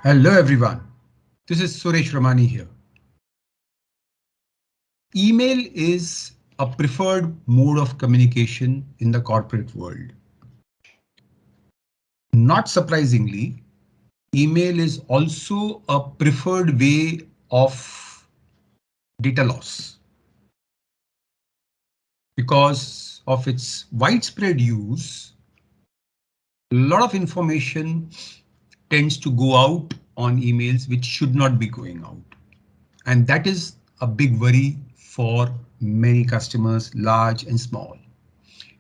Hello everyone, this is Suresh Ramani here. Email is a preferred mode of communication in the corporate world. Not surprisingly, email is also a preferred way of data loss. Because of its widespread use, a lot of information tends to go out on emails which should not be going out. And that is a big worry for many customers, large and small.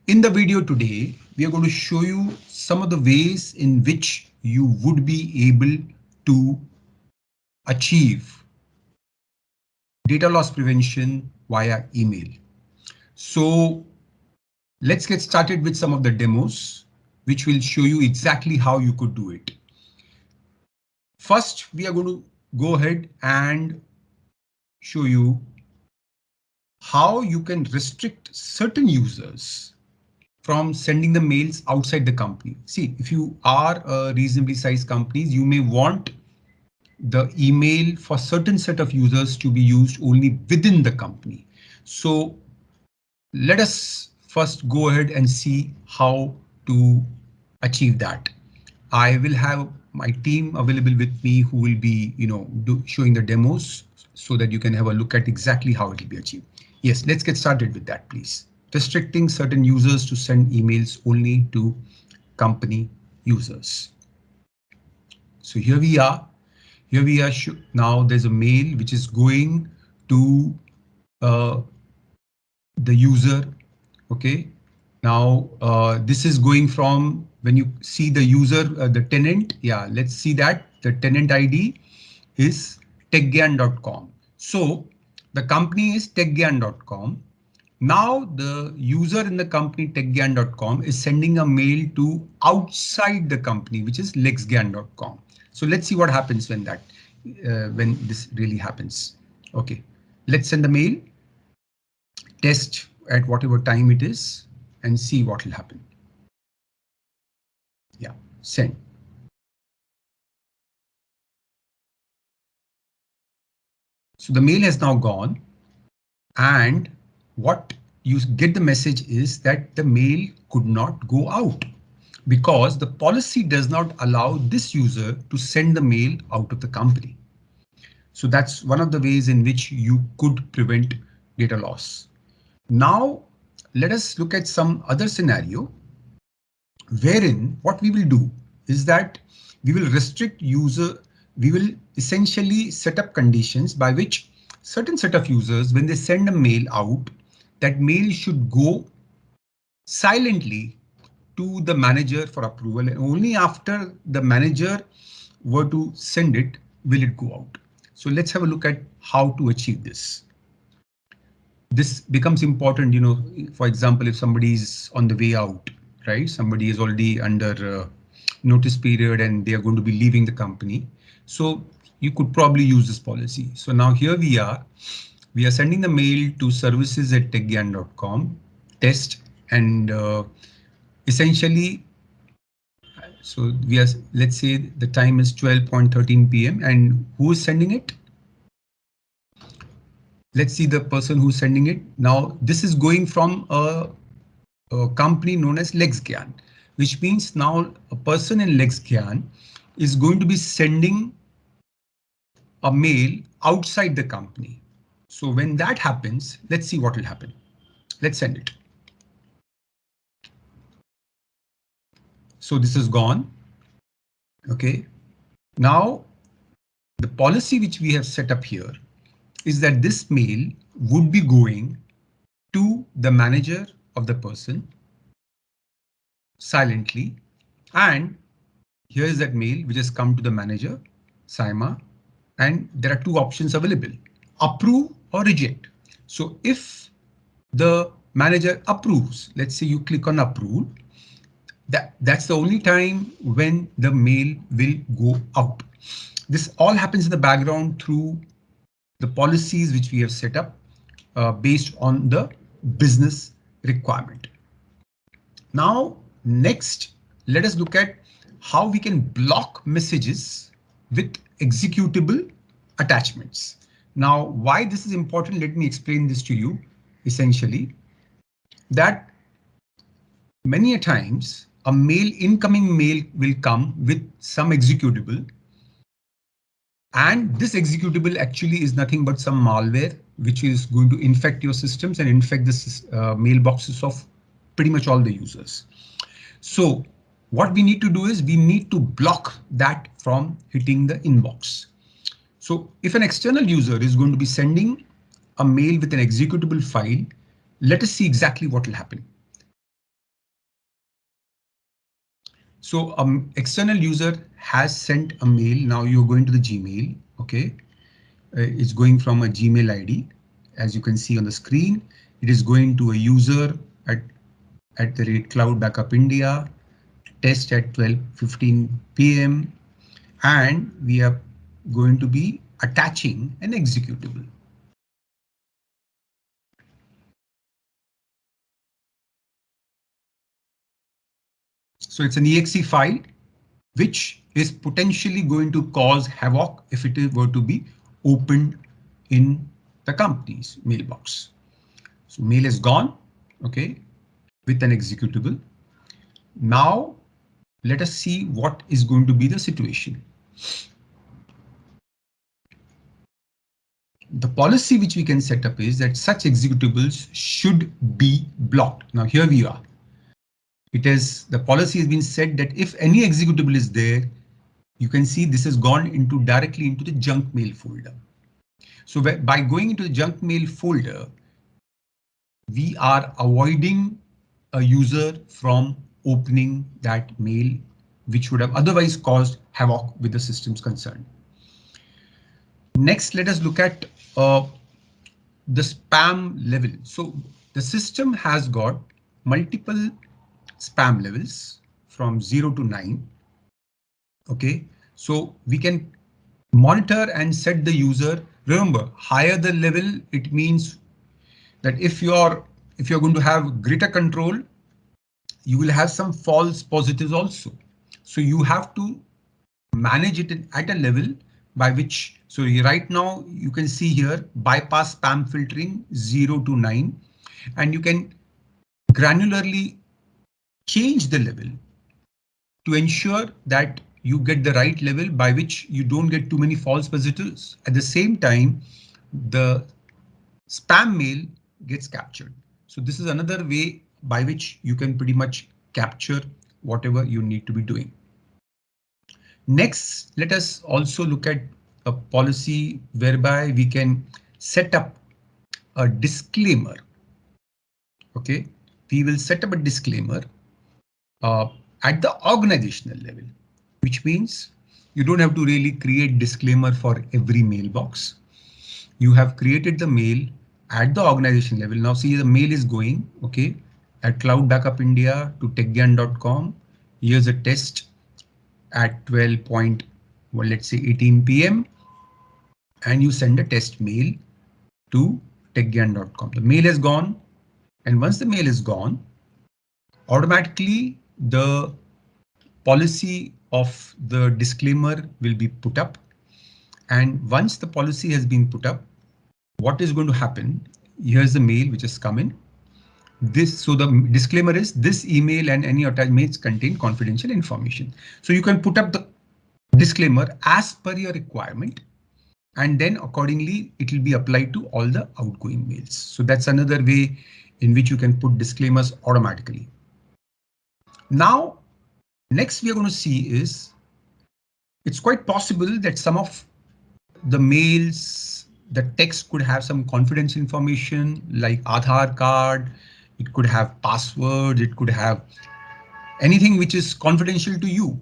In the video today, we are going to show you some of the ways in which you would be able to achieve data loss prevention via email. So let's get started with some of the demos, which will show you exactly how you could do it. First, we are going to go ahead and show you how you can restrict certain users from sending the mails outside the company. See, if you are a reasonably sized company, you may want the email for certain set of users to be used only within the company. So let us first go ahead and see how to achieve that. I will have my team available with me who will be, showing the demos so that you can have a look at exactly how it will be achieved. Yes, let's get started with that, please. Restricting certain users to send emails only to company users. So here we are. Now there's a mail which is going to the user. OK, now this is going from when you see the user, the tenant. Yeah, let's see that the tenant ID is techgyan.com. So the company is techgyan.com. Now the user in the company techgyan.com is sending a mail to outside the company, which is lexgyan.com. So let's see what happens when this really happens. OK, let's send the mail, test at whatever time it is and see what will happen. Yeah, send. So the mail has now gone, and what you get the message is that the mail could not go out because the policy does not allow this user to send the mail out of the company. So that's one of the ways in which you could prevent data loss. Now, let us look at some other scenario wherein what we will do is that we will restrict user, we will essentially set up conditions by which certain set of users, when they send a mail out, that mail should go silently to the manager for approval, and only after the manager were to send it will it go out. So let's have a look at how to achieve this. This becomes important, for example, if somebody is on the way out, right? Somebody is already under notice period and they are going to be leaving the company. So you could probably use this policy. So now here we are sending the mail to services@techgyan.com, test, and essentially, so let's say the time is 12:13 p.m. and who is sending it? Let's see the person who's sending it. Now this is going from a company known as LexGyan, which means now a person in LexGyan is going to be sending a mail outside the company. So when that happens, let's see what will happen. Let's send it. So this is gone. OK, now the policy which we have set up here is that this mail would be going to the manager of the person silently. And here is that mail which has come to the manager, Saima, and there are two options available: approve or reject. So if the manager approves, let's say you click on approve, that's the only time when the mail will go out. This all happens in the background through the policies which we have set up based on the business requirement. Now, next, let us look at how we can block messages with executable attachments. Now, why this is important, let me explain this to you. Essentially, that many a times a incoming mail will come with some executable, and this executable actually is nothing but some malware which is going to infect your systems and infect the mailboxes of pretty much all the users. So what we need to do is we need to block that from hitting the inbox. So if an external user is going to be sending a mail with an executable file, let us see exactly what will happen. So external user has sent a mail. Now you're going to the Gmail. OK, it's going from a Gmail ID. As you can see on the screen, it is going to a user at the rate Cloud Backup India, test at 12:15 p.m. and we are going to be attaching an executable. So it's an exe file which is potentially going to cause havoc if it were to be opened in the company's mailbox. So mail is gone, OK, with an executable. Now let us see what is going to be the situation. The policy which we can set up is that such executables should be blocked. Now here we are. The policy has been said that if any executable is there, you can see this has gone directly into the junk mail folder. So by going into the junk mail folder, we are avoiding a user from opening that mail, which would have otherwise caused havoc with the systems concerned. Next, let us look at the spam level. So the system has got multiple spam levels from 0 to 9. OK, so we can monitor and set the user. Remember, higher the level, it means that if you're going to have greater control, you will have some false positives also. So you have to manage it at a level by which, so right now you can see here bypass spam filtering 0 to 9, and you can granularly change the level to ensure that you get the right level by which you don't get too many false positives. At the same time, the spam mail gets captured. So this is another way by which you can pretty much capture whatever you need to be doing. Next, let us also look at a policy whereby we can set up a disclaimer. OK, we will set up a disclaimer at the organizational level, which means you don't have to really create disclaimer for every mailbox. You have created the mail at the organization level. Now see, the mail is going, OK, at Cloud Backup India to techgyan.com. Here's a test at 18 p.m. and you send a test mail to techgyan.com. The mail is gone, and once the mail is gone, automatically the policy of the disclaimer will be put up. And once the policy has been put up, what is going to happen? Here's the mail which has come in. So the disclaimer is this email and any attachments contain confidential information. So you can put up the disclaimer as per your requirement, and then accordingly it will be applied to all the outgoing mails. So that's another way in which you can put disclaimers automatically. Now, next we are going to see is it's quite possible that some of the mails, the text could have some confidential information like Aadhaar card. It could have passwords. It could have anything which is confidential to you,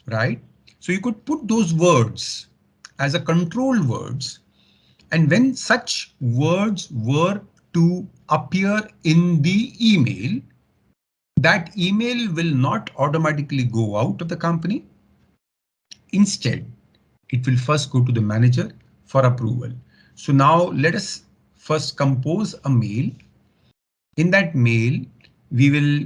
right? So you could put those words as a control words. And when such words were to appear in the email, that email will not automatically go out of the company. Instead, it will first go to the manager for approval. So now let us first compose a mail. In that mail, we will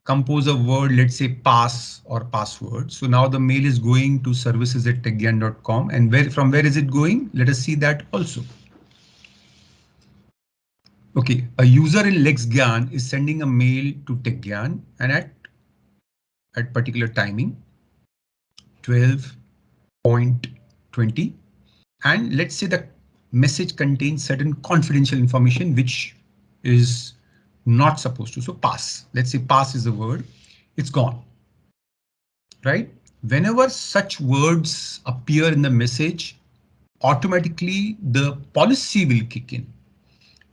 compose a word, let's say pass or password. So now the mail is going to services@techgyan.com, and from where is it going? Let us see that also. Okay, a user in LexGyan is sending a mail to TechGyan and at particular timing, 12:20, and let's say the message contains certain confidential information which is not supposed to. So pass, let's say pass is the word, it's gone, right? Whenever such words appear in the message, automatically the policy will kick in,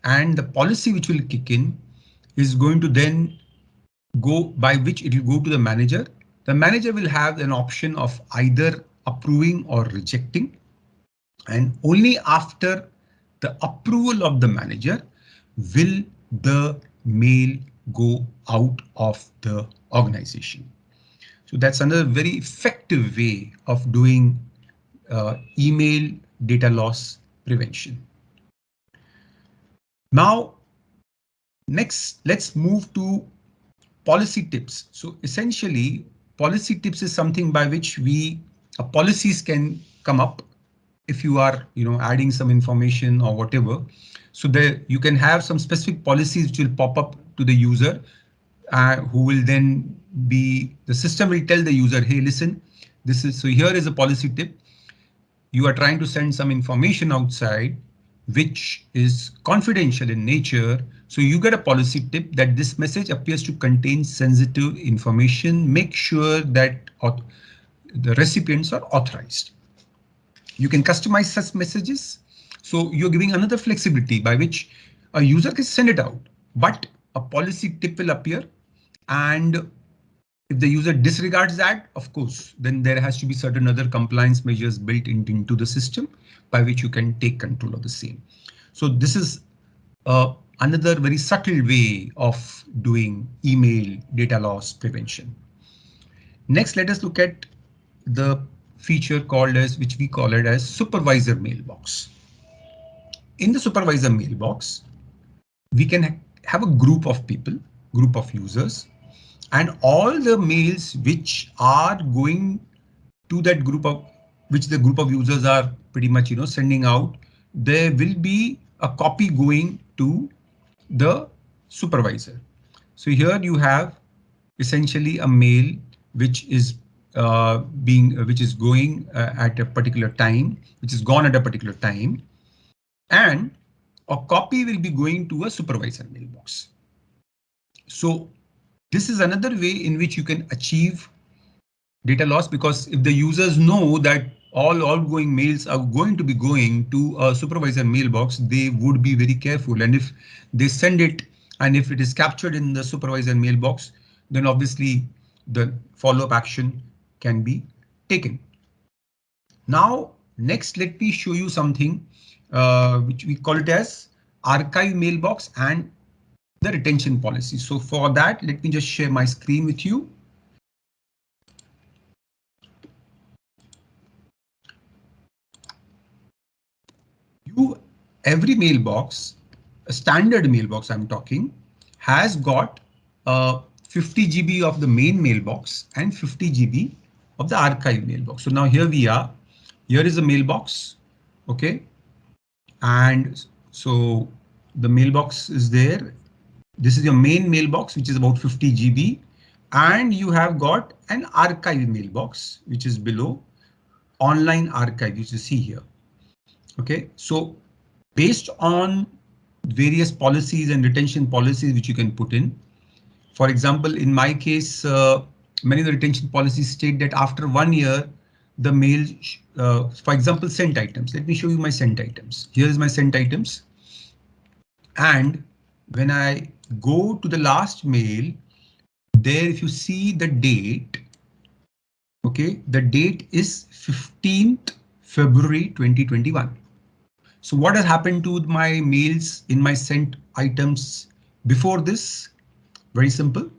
and the policy which will kick in is going to then go by which it will go to the manager. The manager will have an option of either approving or rejecting, and only after the approval of the manager will the mail go out of the organization. So that's another very effective way of doing email data loss prevention. Now, next, let's move to policy tips. So essentially, policy tips is something by which policies can come up if you are, adding some information or whatever. So there you can have some specific policies which will pop up to the user, who will then the system will tell the user, hey, listen, so here is a policy tip. You are trying to send some information outside, which is confidential in nature. So you get a policy tip that this message appears to contain sensitive information. Make sure that the recipients are authorized. You can customize such messages. So you're giving another flexibility by which a user can send it out, but a policy tip will appear. And if the user disregards that, of course, then there has to be certain other compliance measures built into the system by which you can take control of the same. So this is another very subtle way of doing email data loss prevention. Next, let us look at the feature which we call it as supervisor mailbox. In the supervisor mailbox, we can have a group of people, group of users, and all the mails which are going to that group of which the group of users are pretty much sending out, there will be a copy going to the supervisor. So here you have essentially a mail which is going at a particular time, which is gone at a particular time, and a copy will be going to a supervisor mailbox. So this is another way in which you can achieve data loss, because if the users know that all outgoing mails are going to be going to a supervisor mailbox, they would be very careful. And if they send it, and if it is captured in the supervisor mailbox, then obviously the follow-up action can be taken. Now, next, let me show you something which we call it as archive mailbox and the retention policy. So for that, let me just share my screen with you. Every mailbox, a standard mailbox I'm talking, has got 50 GB of the main mailbox and 50 GB of the archive mailbox. So now here we are. Here is the mailbox. OK, and so the mailbox is there. This is your main mailbox, which is about 50 GB. And you have got an archive mailbox, which is below, online archive, which you see here. OK, so based on various policies and retention policies which you can put in. For example, in my case, many of the retention policies state that after 1 year, the mail, for example, sent items. Let me show you my sent items. Here is my sent items. And when I go to the last mail, there, if you see the date, OK, the date is 15th February 2021. So what has happened to my mails in my sent items before this? Very simple.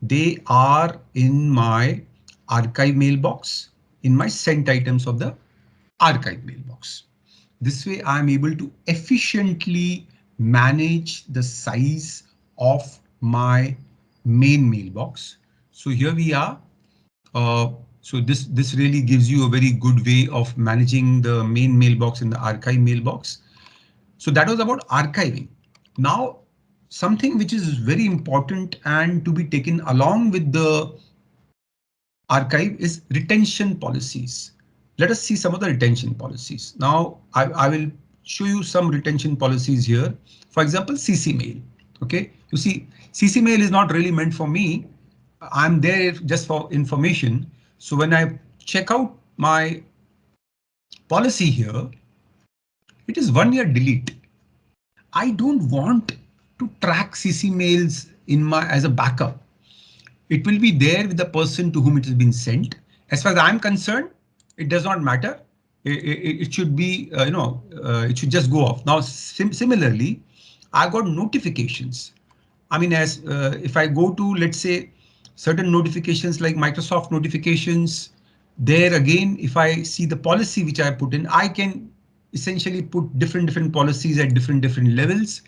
They are in my archive mailbox, in my sent items of the archive mailbox. This way I'm able to efficiently manage the size of my main mailbox. So here we are. So this really gives you a very good way of managing the main mailbox and the archive mailbox. So that was about archiving. Now, something which is very important and to be taken along with the archive is retention policies. Let us see some of the retention policies. Now, I will show you some retention policies here. For example, CC mail. OK, you see, CC mail is not really meant for me. I'm there just for information. So when I check out my policy here, it is 1 year delete. I don't want to track CC mails in my as a backup. It will be there with the person to whom it has been sent. As far as I'm concerned, it does not matter. It should be, it should just go off. Now, similarly, I got notifications. I mean, as if I go to, let's say, certain notifications like Microsoft notifications, there again, if I see the policy which I put in, I can essentially put different policies at different levels.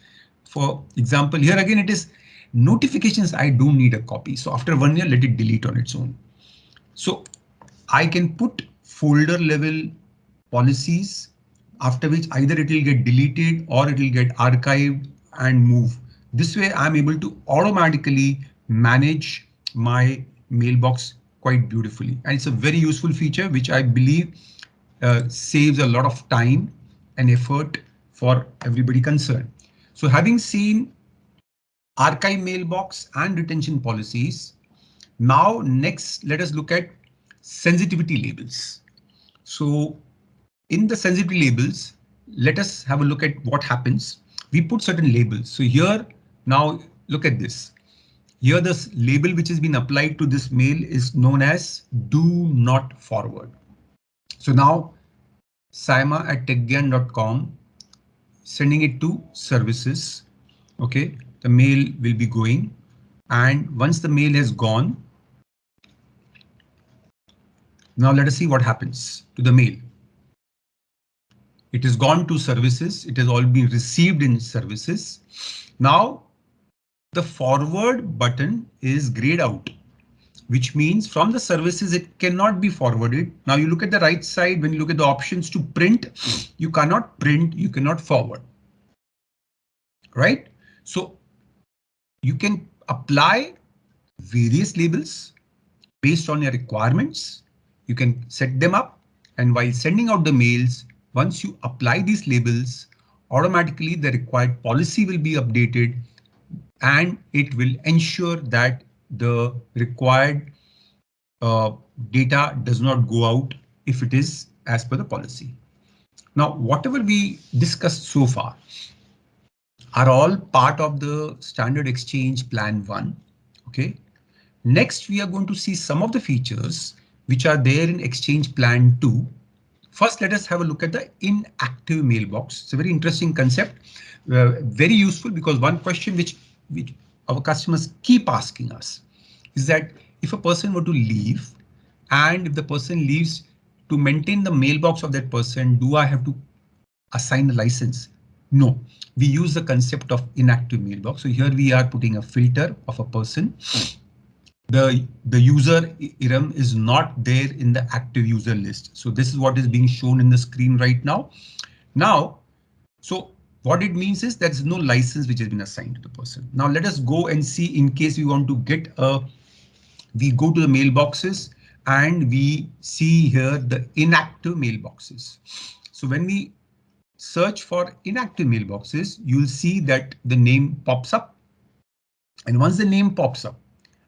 For example, here again, it is notifications. I don't need a copy. So after 1 year, let it delete on its own. So I can put folder level policies, after which either it will get deleted or it will get archived and move. This way I'm able to automatically manage my mailbox quite beautifully. And it's a very useful feature, which I believe saves a lot of time and effort for everybody concerned. So having seen archive mailbox and retention policies, now next let us look at sensitivity labels. So in the sensitivity labels, let us have a look at what happens. We put certain labels. So here, now look at this. Here, this label which has been applied to this mail is known as do not forward. So now saima@techgyan.com, sending it to services. OK, the mail will be going. And once the mail has gone, now let us see what happens to the mail. It has gone to services. It has all been received in services. Now the forward button is grayed out, which means from the services it cannot be forwarded. Now you look at the right side, when you look at the options to print, you cannot print, you cannot forward. Right? So you can apply various labels based on your requirements. You can set them up, and while sending out the mails, once you apply these labels, automatically the required policy will be updated and it will ensure that the required data does not go out if it is as per the policy. Now, whatever we discussed so far are all part of the standard exchange plan 1. OK. Next, we are going to see some of the features which are there in exchange plan 2. First, let us have a look at the inactive mailbox. It's a very interesting concept, very useful, because one question which our customers keep asking us is that if a person were to leave, and if the person leaves, to maintain the mailbox of that person, do I have to assign a license? No, we use the concept of inactive mailbox. So here we are putting a filter of a person. The user Iram is not there in the active user list. So this is what is being shown in the screen right now. So what it means is there's no license which has been assigned to the person. Now let us go and see, in case we want to get we go to the mailboxes and we see here the inactive mailboxes. So when we search for inactive mailboxes, you'll see that the name pops up. And once the name pops up,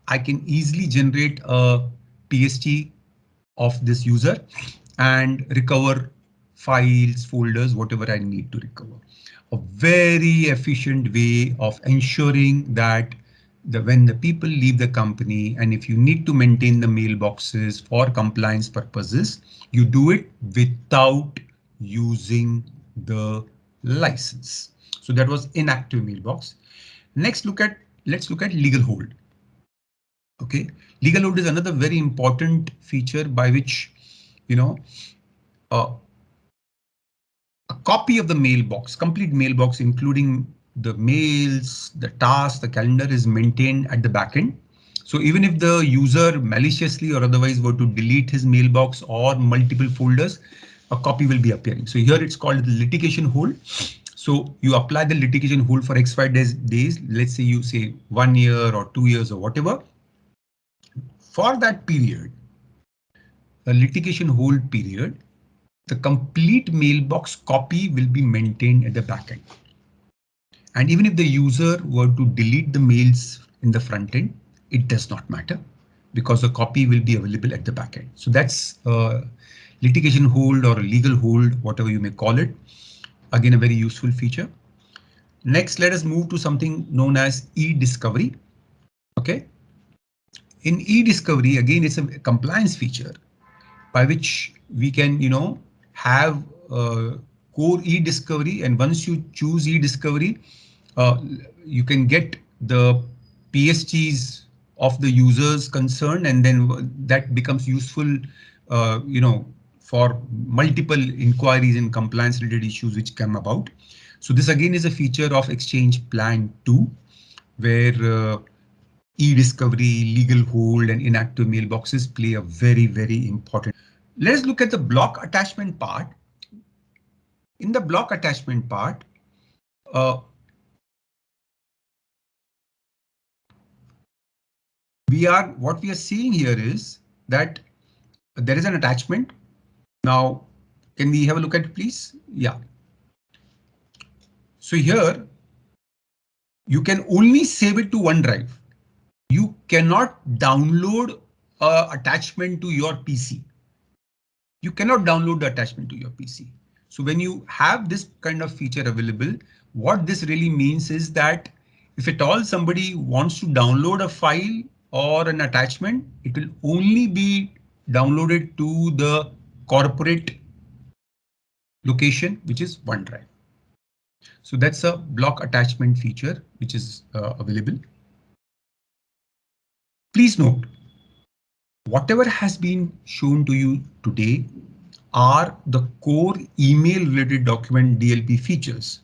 I can easily generate a PST of this user and recover files, folders, whatever I need to recover. A very efficient way of ensuring that when the people leave the company, and if you need to maintain the mailboxes for compliance purposes, you do it without using the license. So that was inactive mailbox. Next, let's look at legal hold. OK, legal hold is another very important feature by which, a copy of the mailbox, complete mailbox, including the mails, the tasks, the calendar is maintained at the backend. So even if the user maliciously or otherwise were to delete his mailbox or multiple folders, a copy will be appearing. So here it's called the litigation hold. So you apply the litigation hold for X, Y days. Let's say you say 1 year or 2 years or whatever. For that period, a litigation hold period, the complete mailbox copy will be maintained at the backend. And even if the user were to delete the mails in the front end, it does not matter because the copy will be available at the backend. So that's litigation hold or legal hold, whatever you may call it. Again, a very useful feature. Next, let us move to something known as e-discovery. Okay. In e-discovery, again, it's a compliance feature by which we can, have core e-discovery. And once you choose e-discovery, you can get the PSGs of the users concerned, and then that becomes useful, for multiple inquiries and compliance related issues which come about. So this again is a feature of Exchange Plan 2, where e-discovery, legal hold, and inactive mailboxes play a very, very important. Let's look at the block attachment part. In the block attachment part, what we are seeing here is that there is an attachment. Now, can we have a look at it, please? Yeah. So here, you can only save it to OneDrive. You cannot download an attachment to your PC. You cannot download the attachment to your PC. So when you have this kind of feature available, what this really means is that if at all somebody wants to download a file or an attachment, it will only be downloaded to the corporate location, which is OneDrive. So that's a block attachment feature which is available. Please note, whatever has been shown to you today are the core email related document DLP features.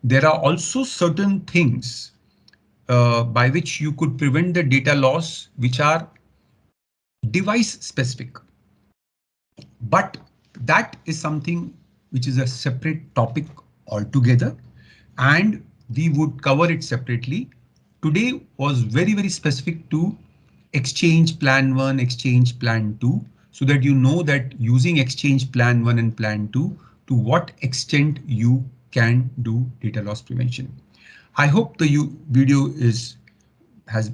There are also certain things by which you could prevent the data loss, which are device specific. But that is something which is a separate topic altogether, and we would cover it separately. Today was very, very specific to Exchange Plan 1, Exchange Plan 2, so that you know that using Exchange Plan 1 and Plan 2, to what extent you can do data loss prevention. I hope the video has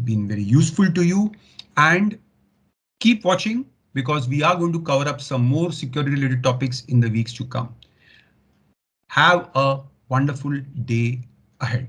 been very useful to you, and keep watching because we are going to cover up some more security related topics in the weeks to come. Have a wonderful day ahead.